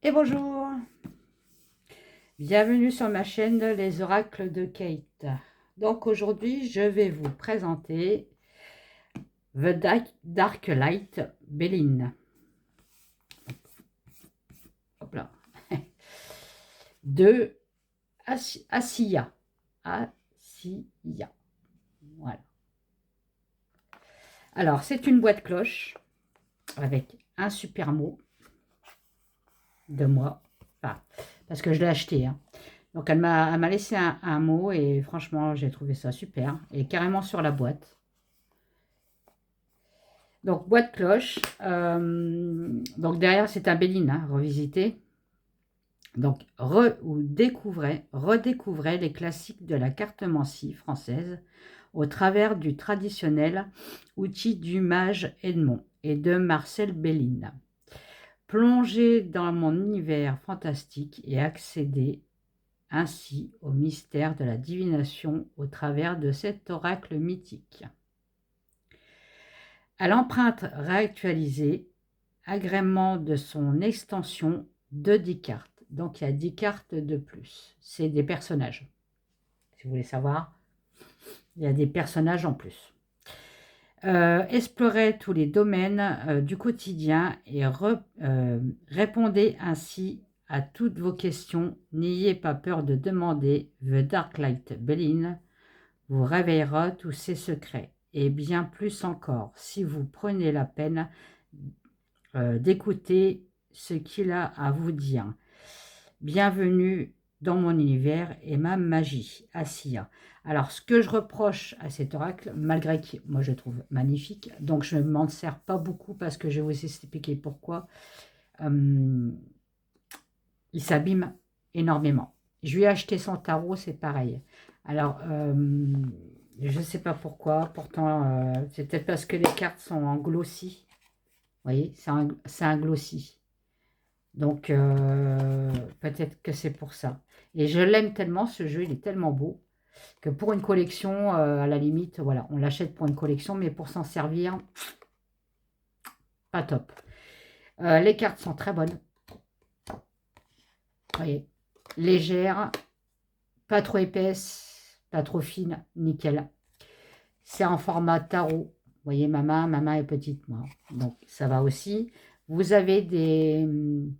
Et bonjour, bienvenue sur ma chaîne Les Oracles de Kate. Donc aujourd'hui, je vais vous présenter Dark Light Belline. Hop là. De Asiya. Asiya. Voilà. Alors, c'est une boîte cloche avec un super mot de moi. Enfin, parce que je l'ai acheté, hein. Donc elle m'a laissé un mot et franchement j'ai trouvé ça super. Et carrément sur la boîte. Donc boîte cloche. Donc derrière c'est un Béline, hein, revisité. Donc redécouvrez les classiques de la cartomancie française au travers du traditionnel outil du mage Edmond et de Marcel Béline. Plongez dans mon univers fantastique et accédez ainsi au mystère de la divination au travers de cet oracle mythique. À l'empreinte réactualisée, agrément de son extension de 10 cartes. Donc il y a 10 cartes de plus. C'est des personnages. Si vous voulez savoir, il y a des personnages en plus. Explorez tous les domaines du quotidien et répondez ainsi à toutes vos questions. N'ayez pas peur de demander. The Dark Light Belline vous réveillera tous ses secrets. Et bien plus encore, si vous prenez la peine d'écouter ce qu'il a à vous dire. Bienvenue dans mon univers et ma magie, Asiya. Alors, ce que je reproche à cet oracle, malgré que moi je le trouve magnifique, donc je ne m'en sers pas beaucoup parce que je vais vous expliquer pourquoi, il s'abîme énormément. Je lui ai acheté son tarot, c'est pareil. Alors, je ne sais pas pourquoi, pourtant, c'est peut-être parce que les cartes sont en glossy. Vous voyez, c'est un glossy. Donc, peut-être que c'est pour ça. Et je l'aime tellement, ce jeu, il est tellement beau, que pour une collection, à la limite, voilà, on l'achète pour une collection, mais pour s'en servir, pas top. Les cartes sont très bonnes. Vous voyez, légères, pas trop épaisses, pas trop fines, nickel. C'est en format tarot. Vous voyez, ma main est petite, moi. Donc, ça va aussi. Vous avez des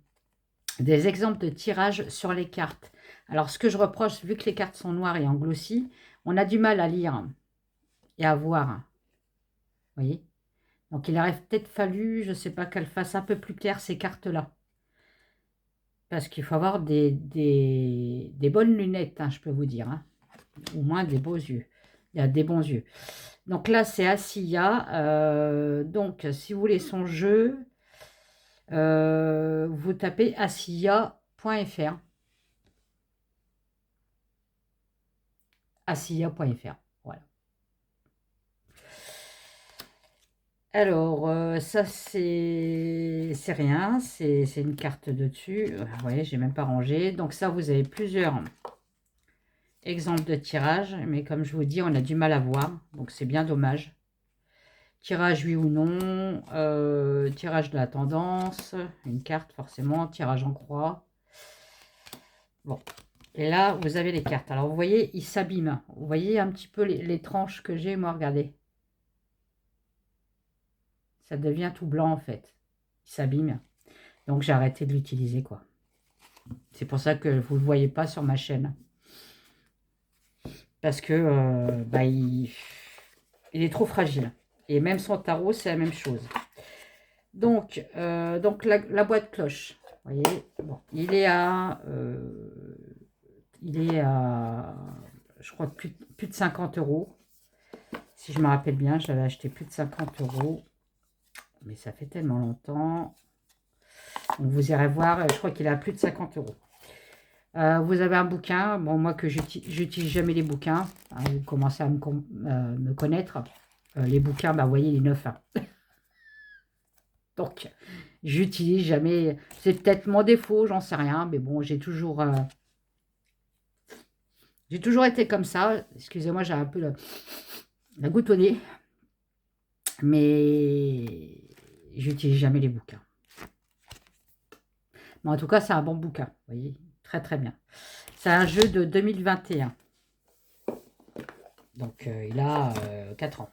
exemples de tirage sur les cartes. Alors, ce que je reproche, vu que les cartes sont noires et en glossy, on a du mal à lire et à voir. Vous voyez? Donc, il aurait peut-être fallu, je ne sais pas, qu'elle fasse un peu plus clair ces cartes-là. Parce qu'il faut avoir des bonnes lunettes, hein, je peux vous dire. Hein. Au moins des beaux yeux. Il y a des bons yeux. Donc là, c'est Asiya. Donc, si vous voulez son jeu, vous tapez asiya.fr. asiya.fr. Voilà. Alors, ça, c'est rien. C'est une carte de dessus. Vous voyez, j'ai même pas rangé. Donc ça, vous avez plusieurs exemples de tirage. Mais comme je vous dis, on a du mal à voir. Donc, c'est bien dommage. Tirage oui ou non. Tirage de la tendance. Une carte, forcément. Tirage en croix. Bon. Et là, vous avez les cartes. Alors, vous voyez, ils s'abîment. Vous voyez un petit peu les tranches que j'ai, moi, regardez. Ça devient tout blanc, en fait. Il s'abîme. Donc, j'ai arrêté de l'utiliser, quoi. C'est pour ça que vous ne le voyez pas sur ma chaîne. Parce que bah, il est trop fragile. Et même son tarot, c'est la même chose. Donc la boîte cloche, vous voyez, bon, il est à, je crois, plus de 50 €. Si je me rappelle bien, j'avais acheté plus de 50 €. Mais ça fait tellement longtemps. Donc vous irez voir, je crois qu'il est à plus de 50 €. Vous avez un bouquin. Bon, moi que j'utilise jamais les bouquins. Hein, vous commencez à me connaître. Les bouquins, bah, vous voyez, les neufs. Hein. Donc, j'utilise jamais. C'est peut-être mon défaut, j'en sais rien. Mais bon, j'ai toujours été comme ça. Excusez-moi, j'ai un peu la goutte au nez. Mais j'utilise jamais les bouquins. Mais en tout cas, c'est un bon bouquin. Vous voyez, très très bien. C'est un jeu de 2021. Donc, il a 4 ans.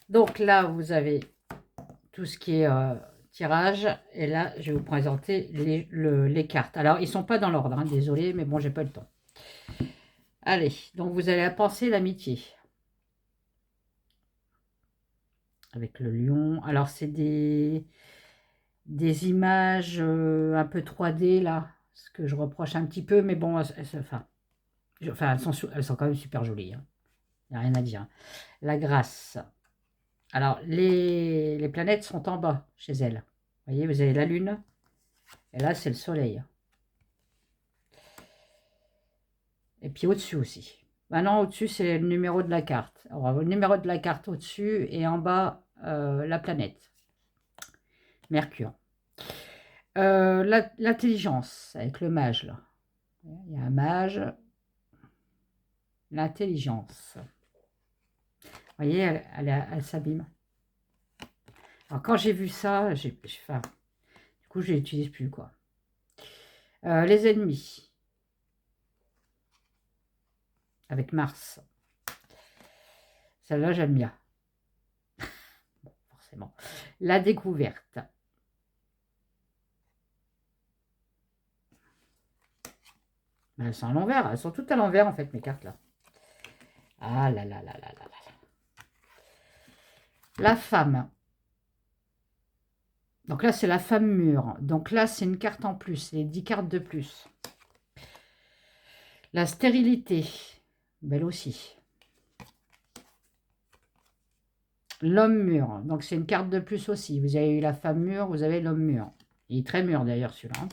Donc là, vous avez tout ce qui est tirage. Et là, je vais vous présenter les cartes. Alors, ils ne sont pas dans l'ordre, hein, désolé, mais bon, j'ai pas le temps. Allez, donc vous allez penser l'amitié. Avec le lion. Alors, c'est des images un peu 3D, là. Ce que je reproche un petit peu, mais bon, elles sont quand même super jolies. Hein. Il n'y a rien à dire. La grâce. Alors, les planètes sont en bas chez elle. Vous voyez, vous avez la lune. Et là, c'est le soleil. Et puis au-dessus aussi. Maintenant, au-dessus, c'est le numéro de la carte. Alors, le numéro de la carte au-dessus et en bas, la planète. Mercure. L'intelligence, avec le mage, là. Il y a un mage. L'intelligence. Vous voyez, elle s'abîme. Alors, quand j'ai vu ça, enfin, du coup, je ne l'utilise plus, quoi. Les ennemis. Avec Mars. Celle-là, j'aime bien. Bon, forcément. La découverte. Ben, elles sont à l'envers. Elles sont toutes à l'envers, en fait, mes cartes, là. Ah là là là là là là. La femme. Donc là, c'est la femme mûre. Donc là, c'est une carte en plus. C'est 10 cartes de plus. La stérilité. Belle aussi. L'homme mûr. Donc c'est une carte de plus aussi. Vous avez eu la femme mûre, vous avez l'homme mûr. Il est très mûr d'ailleurs celui-là.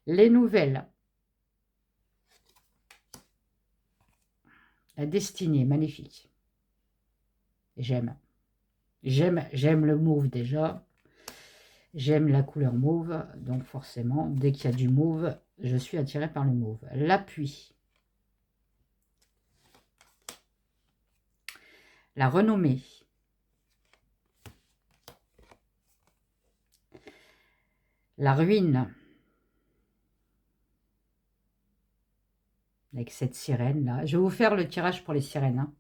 Les nouvelles. La destinée, magnifique. J'aime. J'aime le mauve déjà. J'aime la couleur mauve. Donc forcément, dès qu'il y a du mauve, je suis attirée par le mauve. L'appui. La renommée. La ruine. Avec cette sirène là. Je vais vous faire le tirage pour les sirènes. Hein.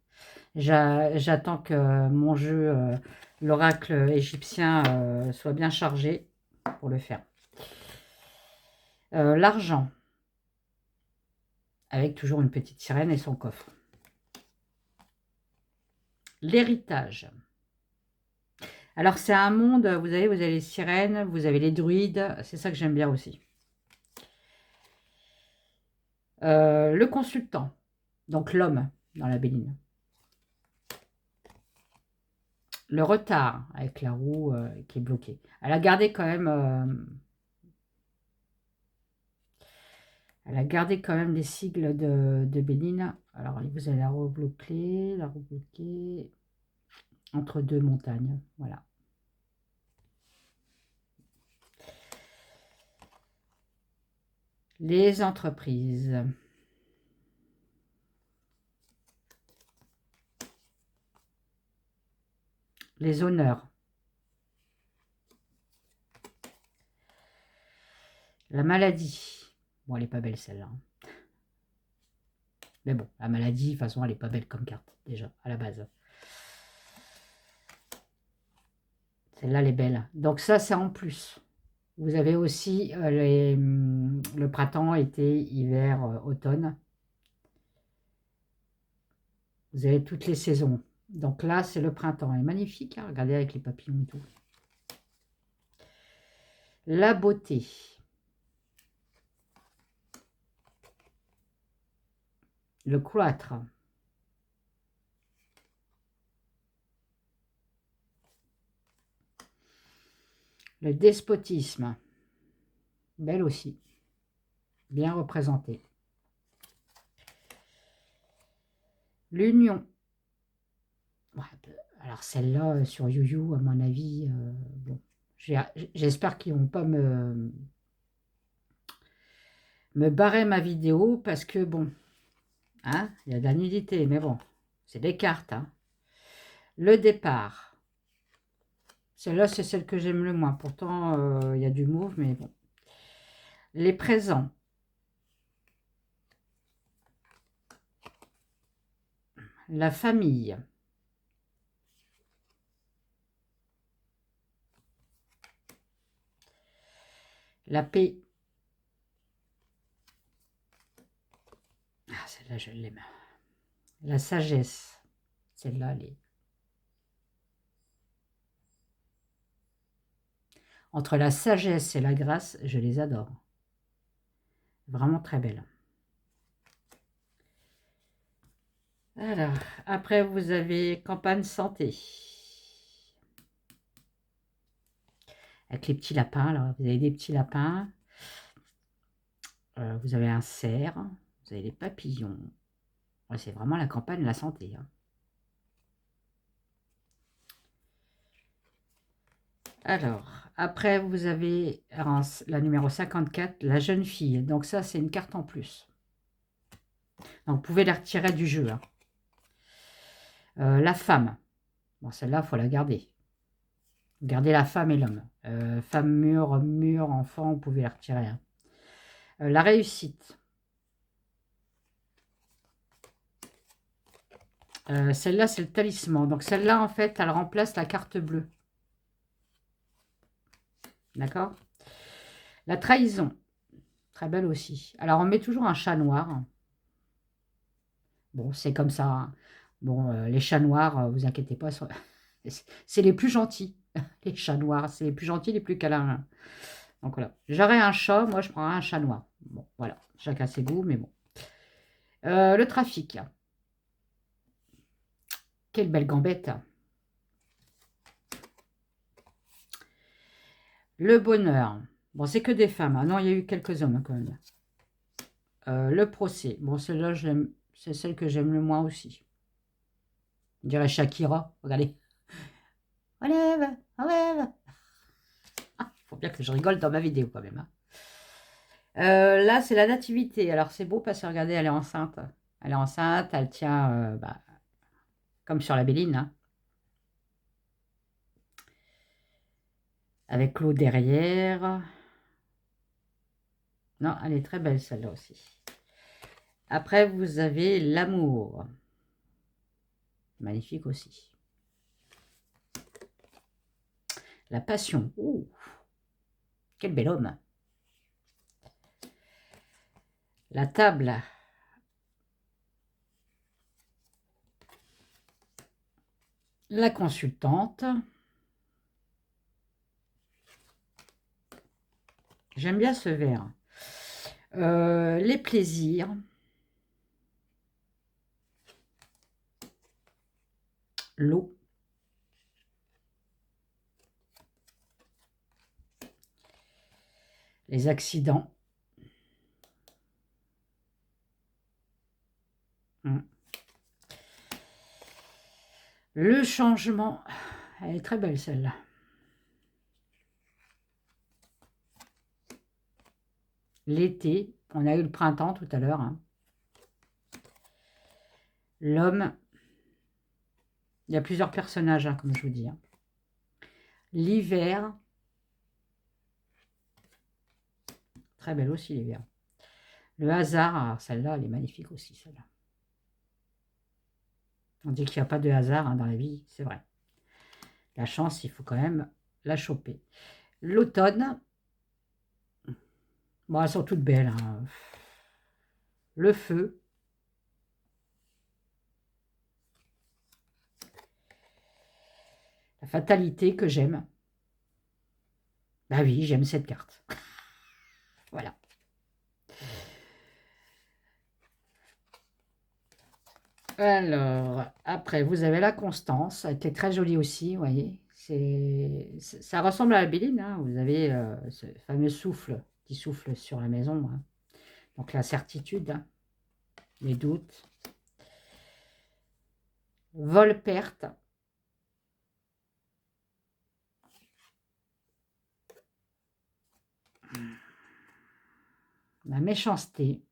J'attends que mon jeu, l'oracle égyptien, soit bien chargé pour le faire. L'argent. Avec toujours une petite sirène et son coffre. L'héritage. Alors c'est un monde, vous avez les sirènes, vous avez les druides, c'est ça que j'aime bien aussi. Le consultant, donc l'homme dans la Béline. Le retard, avec la roue qui est bloquée. Elle a gardé quand même... elle a gardé quand même les sigles de Béline. Alors, vous avez la roue bloquée, entre deux montagnes. Voilà. Les entreprises. Les honneurs. La maladie. Bon, elle n'est pas belle celle-là. Mais bon, la maladie, de toute façon, elle n'est pas belle comme carte, déjà, à la base. Celle-là, elle est belle. Donc ça, c'est en plus. Vous avez aussi le printemps, été, hiver, automne. Vous avez toutes les saisons. Donc là, c'est le printemps. Elle est magnifique, hein, regardez avec les papillons et tout. La beauté. Le cloître. Le despotisme. Belle aussi. Bien représentée. L'union. Ouais, alors celle-là, sur YouYou, à mon avis, bon, j'espère qu'ils ne vont pas me barrer ma vidéo parce que, bon, hein, il y a de la nudité, mais bon, c'est des cartes. Hein. Le départ. Celle-là, c'est celle que j'aime le moins. Pourtant, il y a du mauve, mais bon. Les présents. La famille. La paix. Ah, celle-là, je l'aime. La sagesse. Celle-là, elle est... Entre la sagesse et la grâce, je les adore. Vraiment très belle. Alors, après, vous avez campagne santé. Avec les petits lapins, là. Vous avez des petits lapins. Vous avez un cerf. Vous avez les papillons. Ouais, c'est vraiment la campagne, la santé. Hein. Alors, après, vous avez la numéro 54, la jeune fille. Donc ça, c'est une carte en plus. Donc, vous pouvez la retirer du jeu. Hein. La femme. Bon, celle-là, il faut la garder. Gardez la femme et l'homme. Femme, mur, enfant, vous pouvez la retirer. Hein. La réussite. Celle-là, c'est le talisman. Donc, celle-là, en fait, elle remplace la carte bleue. D'accord? La trahison. Très belle aussi. Alors, on met toujours un chat noir. Bon, c'est comme ça. Hein. Bon, les chats noirs, vous inquiétez pas, c'est les plus gentils. Les chats noirs, c'est les plus gentils, les plus câlins. Hein. Donc voilà. J'aurais un chat, moi je prends un chat noir. Bon, voilà. Chacun ses goûts, mais bon. Le trafic. Quelle belle gambette. Le bonheur. Bon, c'est que des femmes. Hein. Non, il y a eu quelques hommes hein, quand même. Le procès. Bon, celle-là, c'est celle que j'aime le moins aussi. On dirait Shakira. Regardez. Enlève, enlève. Ah, faut bien que je rigole dans ma vidéo quand même. Hein. Là, c'est la nativité. Alors, c'est beau parce que regardez, elle est enceinte. Elle est enceinte, elle tient comme sur la Béline. Hein, avec l'eau derrière. Non, elle est très belle celle-là aussi. Après, vous avez l'amour. Magnifique aussi. La passion. Ouh, quel bel homme. La table. La consultante. J'aime bien ce verre. Les plaisirs. L'eau. Les accidents. Le changement. Elle est très belle celle-là. L'été. On a eu le printemps tout à l'heure. Hein. L'homme. Il y a plusieurs personnages, hein, comme je vous dis. Hein. L'hiver. Très belle aussi l'hiver. Le hasard. Celle-là, elle est magnifique aussi, celle-là. On dit qu'il n'y a pas de hasard hein, dans la vie. C'est vrai. La chance, il faut quand même la choper. L'automne. Bon, elles sont toutes belles. Hein. Le feu. La fatalité que j'aime. Bah oui, j'aime cette carte. Voilà. Alors, après, vous avez la Constance. Elle était très jolie aussi, vous voyez. Ça ressemble à la Béline. Hein. Vous avez ce fameux souffle qui souffle sur la maison. Hein. Donc, la certitude, hein. Les doutes. Vol-perte. La méchanceté.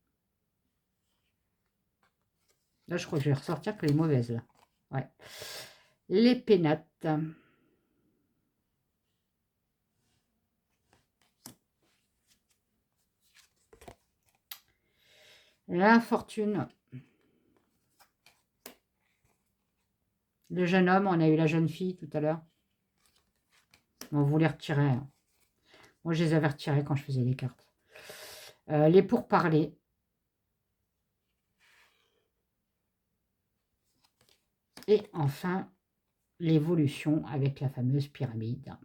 Là, je crois que je vais ressortir que les mauvaises. Là. Ouais. Les pénates. L'infortune. Le jeune homme, on a eu la jeune fille tout à l'heure. On vous les retirer. Hein. Moi, je les avais retirés quand je faisais les cartes. Les pourparlers. Et enfin, l'évolution avec la fameuse pyramide.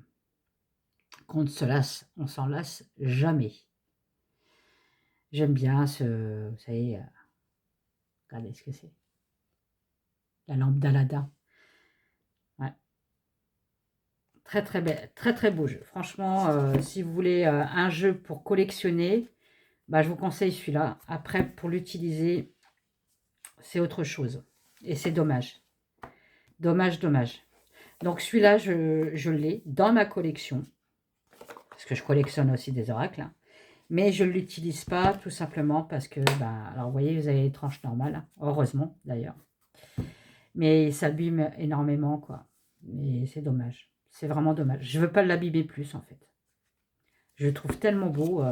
Qu'on ne se lasse, on s'en lasse jamais. J'aime bien ce, vous savez, regardez ce que c'est. La lampe d'Aladin. Ouais. Très très belle, très très beau jeu. Franchement, si vous voulez un jeu pour collectionner, bah, je vous conseille celui-là. Après, pour l'utiliser, c'est autre chose. Et c'est dommage. Dommage, dommage. Donc celui-là, je l'ai dans ma collection. Parce que je collectionne aussi des oracles. Hein. Mais je ne l'utilise pas tout simplement parce que, bah, alors vous voyez, vous avez les tranches normales. Hein, heureusement d'ailleurs. Mais il s'abîme énormément, quoi. Et c'est dommage. C'est vraiment dommage. Je ne veux pas l'abîmer plus, en fait. Je le trouve tellement beau.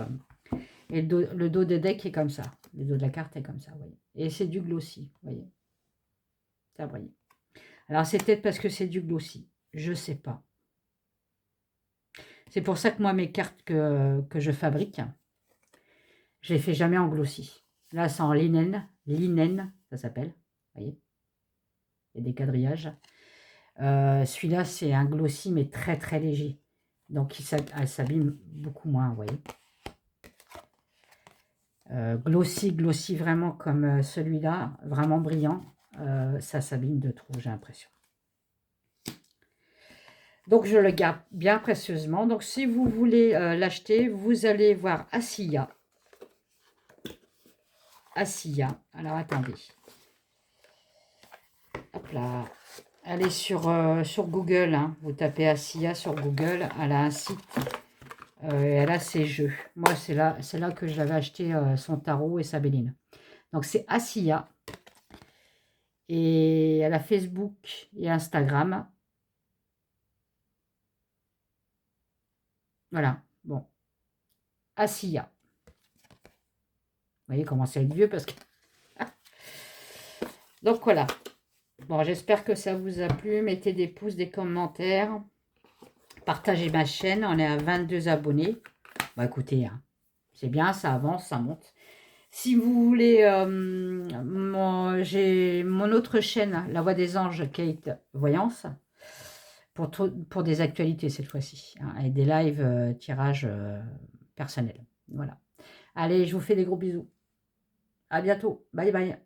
Et le dos de deck est comme ça. Le dos de la carte est comme ça, vous voyez. Et c'est du glossy, vous voyez. Ça brille. Alors, c'est peut-être parce que c'est du glossy. Je ne sais pas. C'est pour ça que moi, mes cartes que je fabrique, je ne les fais jamais en glossy. Là, c'est en linen. Linen, ça s'appelle. Vous voyez. Il y a des quadrillages. Celui-là, c'est un glossy, mais très, très léger. Donc, elle s'abîme beaucoup moins, vous voyez. Glossy vraiment comme celui-là, vraiment brillant. Ça s'abîme de trop, j'ai l'impression. Donc, je le garde bien précieusement. Donc, si vous voulez l'acheter, vous allez voir Asiya. Asiya. Alors, attendez. Hop là. Elle est sur Google. Hein. Vous tapez Asiya sur Google. Elle a un site. Elle a ses jeux. Moi, c'est là que j'avais acheté son tarot et sa béline. Donc, c'est Asiya. Et elle a Facebook et Instagram. Voilà, bon. Asiya. Vous voyez, comment c'est vieux parce que... Donc voilà. Bon, j'espère que ça vous a plu. Mettez des pouces, des commentaires. Partagez ma chaîne. On est à 22 abonnés. Bah écoutez, hein, c'est bien, ça avance, ça monte. Si vous voulez, j'ai mon autre chaîne, La Voix des Anges, Kate Voyance, pour des actualités cette fois-ci, hein, et des lives tirages personnels. Voilà. Allez, je vous fais des gros bisous. À bientôt. Bye bye.